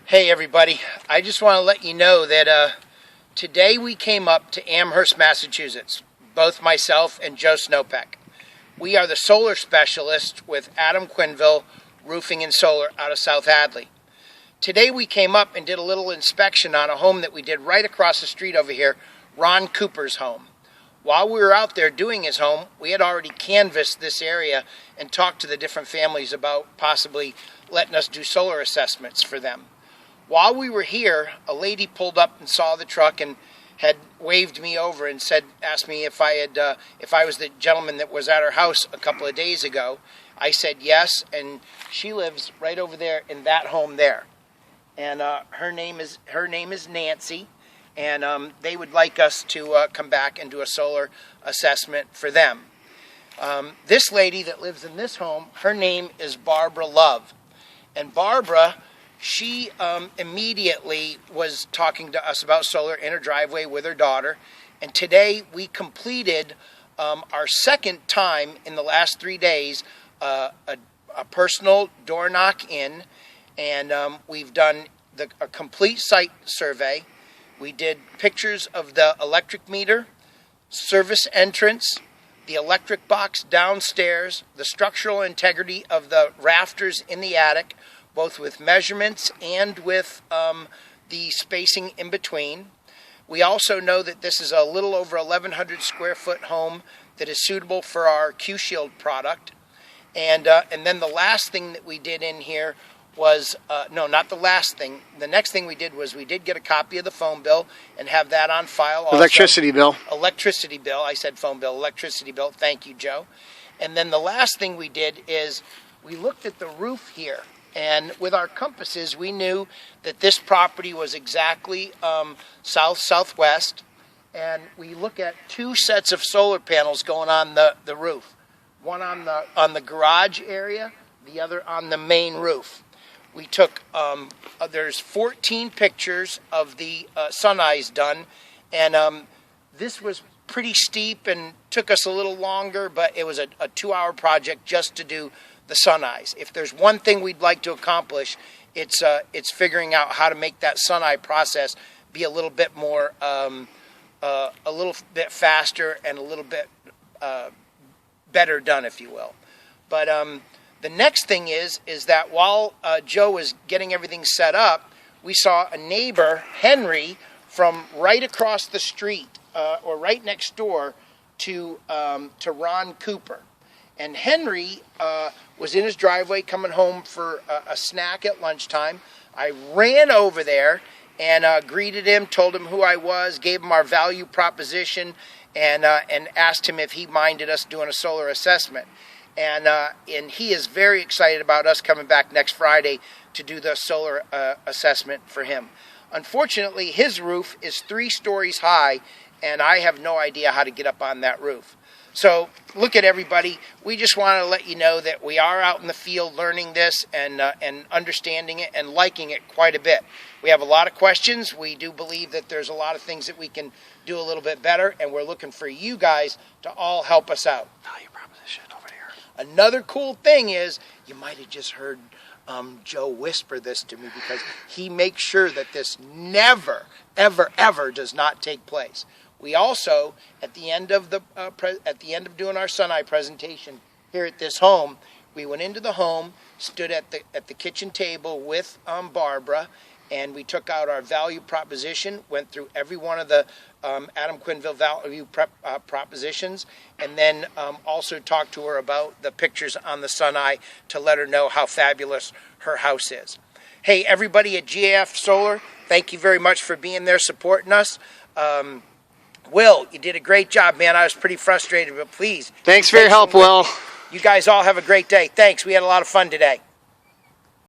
Hey everybody, I just want to let you know that today we came up to Amherst, Massachusetts, both myself and Joe Snopek. We are the solar specialists with Adam Quinville Roofing and Solar out of South Hadley. Today we came up and did a little inspection on a home that we did right across the street over here, Ron Cooper's home. While we were out there doing his home, we had already canvassed this area and talked to the different families about possibly letting us do solar assessments for them. While we were here, a lady pulled up and saw the truck and had waved me over and asked me if I was the gentleman that was at her house a couple of days ago. I said yes, and she lives right over there in that home there. And her name is Nancy, and they would like us to come back and do a solar assessment for them. This lady that lives in this home, her name is Barbara Love, and Barbara, she immediately was talking to us about solar in her driveway with her daughter. And today we completed our second time in the last 3 days a personal door knock in. And we've done a complete site survey. We did pictures of the electric meter, service entrance, the electric box downstairs, the structural integrity of the rafters in the attic, both with measurements and with the spacing in between. We also know that this is a little over 1,100 square foot home that is suitable for our Q-Shield product. And then the last thing that we did in here was, no, not the last thing. The next thing we did was we did get a copy of the phone bill and have that on file also. Electricity bill. Electricity bill. I said phone bill. Electricity bill. Thank you, Joe. And then the last thing we did is we looked at the roof here. And with our compasses, we knew that this property was exactly south-southwest. And we look at two sets of solar panels going on the roof. One on the garage area, the other on the main roof. We took, there's 14 pictures of the sun eyes done. And this was pretty steep and took us a little longer, but it was a 2-hour project just to do the sun eyes. If there's one thing we'd like to accomplish, it's figuring out how to make that sun eye process be a little bit more, a little bit faster and a little bit better done, if you will. But the next thing is that while Joe was getting everything set up, we saw a neighbor, Henry, from right across the street or right next door to Ron Cooper. And Henry was in his driveway coming home for a snack at lunchtime. I ran over there and greeted him, told him who I was, gave him our value proposition, and asked him if he minded us doing a solar assessment. And he is very excited about us coming back next Friday to do the solar assessment for him. Unfortunately, his roof is 3 stories high, and I have no idea how to get up on that roof. So look at everybody. We just want to let you know that we are out in the field learning this and understanding it and liking it quite a bit. We have a lot of questions. We do believe that there's a lot of things that we can do a little bit better, and we're looking for you guys to all help us out. Value proposition over here. Another cool thing is you might have just heard Joe whisper this to me because he makes sure that this never, ever, ever does not take place. We also, at the end of doing our sun eye presentation here at this home, we went into the home, stood at the kitchen table with Barbara, and we took out our value proposition, went through every one of the Adam Quinville value propositions, and then also talked to her about the pictures on the sun eye to let her know how fabulous her house is. Hey, everybody at GAF Solar, thank you very much for being there supporting us. Will, you did a great job, man. I was pretty frustrated, but please. Thanks for your help, Will. You guys all have a great day. Thanks. We had a lot of fun today.